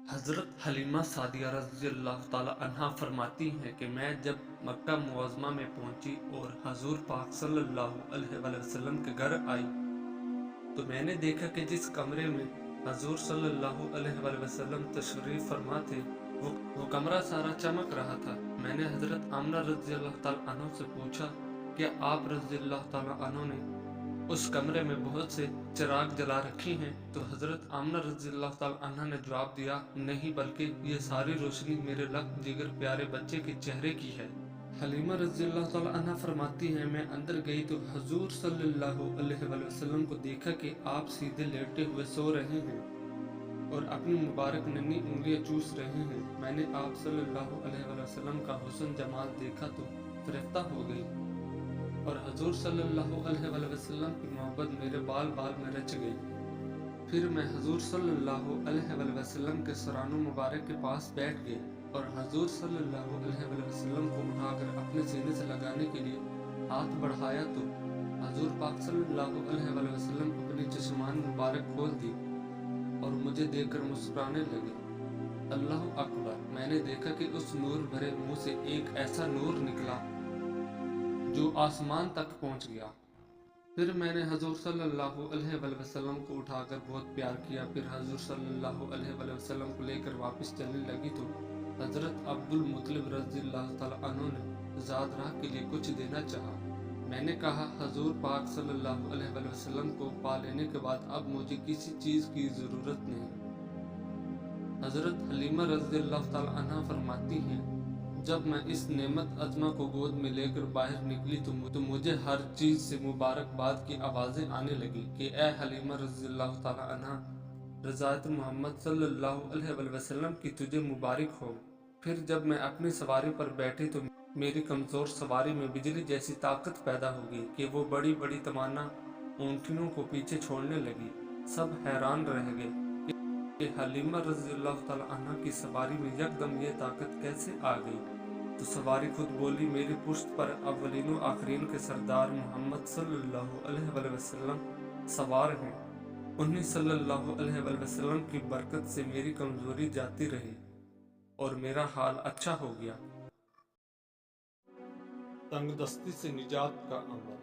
حضرت حلیمہ سعدیہ رضی اللہ تعالی عنہا فرماتی ہیں کہ میں جب مکہ معظمہ میں پہنچی اور حضور پاک صلی اللہ علیہ وسلم کے گھر آئی تو میں نے دیکھا کہ جس کمرے میں حضور صلی اللہ علیہ وسلم تشریف فرما تھے وہ کمرہ سارا چمک رہا تھا۔ میں نے حضرت آمنہ رضی اللہ تعالی عنہ سے پوچھا کہ آپ رضی اللہ تعالی عنہ نے اس کمرے میں بہت سے چراغ جلا رکھی ہیں؟ تو حضرت آمنہ رضی اللہ تعالی عنہ نے جواب دیا، نہیں، بلکہ یہ ساری روشنی میرے لب جگر پیارے بچے کے چہرے کی ہے۔ حلیمہ رضی اللہ تعالی عنہ فرماتی ہیں، میں اندر گئی تو حضور صلی اللہ علیہ وسلم کو دیکھا کہ آپ سیدھے لیٹے ہوئے سو رہے ہیں اور اپنی مبارک ننھی انگلیاں چوس رہے ہیں۔ میں نے آپ صلی اللہ علیہ وسلم کا حسن جمال دیکھا تو فریفتہ ہو گئی اور حضور صلی اللہ علیہ وسلم کی محبت میرے بال بال میں رچ گئی۔ پھر میں حضور صلی اللہ علیہ وسلم کے سرانو مبارک کے پاس بیٹھ گئی اور حضور صلی اللہ علیہ وسلم کو اٹھا کر اپنے سینے سے لگانے کے لیے ہاتھ بڑھایا تو حضور پاک صلی اللہ علیہ وسلم اپنی چشمان مبارک کھول دی اور مجھے دیکھ کر مسکرانے لگے۔ اللہ اکبر! میں نے دیکھا کہ اس نور بھرے منہ سے ایک ایسا نور نکلا جو آسمان تک پہنچ گیا۔ پھر میں نے حضور صلی اللہ علیہ وسلم کو اٹھا کر بہت پیار کیا۔ پھر حضور صلی اللہ علیہ وسلم کو لے کر واپس چلنے لگی تو حضرت عبد المطلب رضی اللہ تعالی عنہ نے زاد راہ کے لیے کچھ دینا چاہا۔ میں نے کہا، حضور پاک صلی اللہ علیہ وسلم کو پا لینے کے بعد اب مجھے کسی چیز کی ضرورت نہیں۔ حضرت حلیمہ رضی اللہ تعالی عنہ فرماتی ہیں، جب میں اس نعمت عظمہ کو گود میں لے کر باہر نکلی تو مجھے ہر چیز سے مبارکباد کی آوازیں آنے لگی کہ اے حلیمہ رضی اللہ تعالی عنہ، رضاعت محمد صلی اللہ علیہ وسلم کی تجھے مبارک ہو۔ پھر جب میں اپنی سواری پر بیٹھی تو میری کمزور سواری میں بجلی جیسی طاقت پیدا ہو گئی کہ وہ بڑی بڑی تمنا اونٹنیوں کو پیچھے چھوڑنے لگی۔ سب حیران رہ گئے کہ حلیمہ رضی اللہ تعالی عنہ کی سواری میں یکدم یہ طاقت کیسے آ گئی؟ تو سواری خود بولی، میری پشت پر اولین و آخرین کے سردار محمد صلی اللہ علیہ وسلم سوار ہیں۔ انہی صلی اللہ علیہ وسلم کی برکت سے میری کمزوری جاتی رہی اور میرا حال اچھا ہو گیا۔ تنگ دستی سے نجات کا عمل۔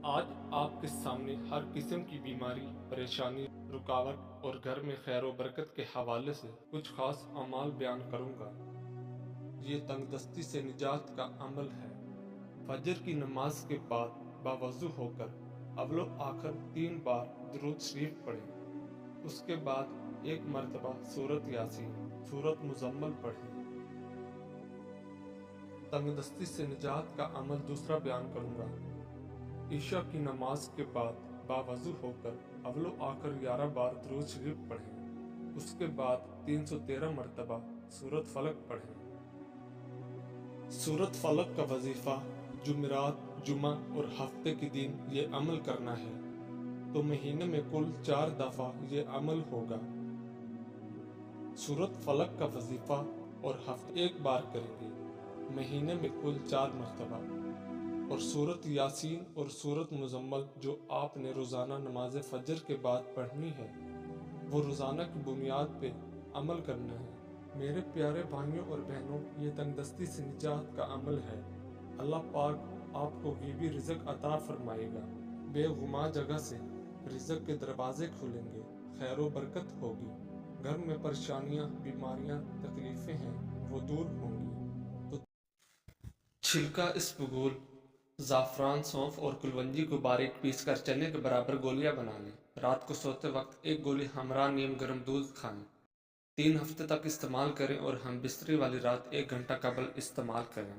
آج آپ کے سامنے ہر قسم کی بیماری، پریشانی، رکاوٹ اور گھر میں خیر و برکت کے حوالے سے کچھ خاص اعمال بیان کروں گا۔ یہ تنگ دستی سے نجات کا عمل ہے۔ فجر کی نماز کے بعد باوضو ہو کر اول و آخر 3 بار درود شریف پڑھیں۔ اس کے بعد 1 مرتبہ سورۃ یاسین، سورۃ مزمل پڑھیں۔ تنگ دستی سے نجات کا عمل دوسرا بیان کروں گا۔ عشاء کی نماز کے بعد باوضو ہو کر اول و آخر 11 بار درود شریف پڑھیں۔ اس کے بعد 313 مرتبہ سورۃ فلق پڑھیں۔ سورۃ فلق کا وظیفہ جمعرات، جمعہ اور ہفتے کے دن یہ عمل کرنا ہے، تو مہینے میں کل 4 دفعہ یہ عمل ہوگا۔ سورۃ فلق کا وظیفہ اور ہفتے 1 بار کریں گے، مہینے میں کل 4 مرتبہ۔ اور سورۃ یاسین اور سورۃ مزمل جو آپ نے روزانہ نماز فجر کے بعد پڑھنی ہے، وہ روزانہ کی بنیاد پہ عمل کرنا ہے۔ میرے پیارے بھائیوں اور بہنوں، یہ تنگ دستی سے نجات کا عمل ہے۔ اللہ پاک آپ کو بھی رزق عطا فرمائے گا۔ بے غما جگہ سے رزق کے دروازے کھلیں گے، خیر و برکت ہوگی۔ گھر میں پریشانیاں، بیماریاں، تکلیفیں ہیں، وہ دور ہوں گی۔ چھلکا اسبگول، زعفران، سونف اور کلونجی کو باریک پیس کر چنے کے برابر گولیاں بنا لیں۔ رات کو سوتے وقت 1 گولی ہمراہ نیم گرم دودھ کھائیں۔ 3 ہفتے تک استعمال کریں اور ہم بستری والی رات 1 گھنٹہ قبل استعمال کریں۔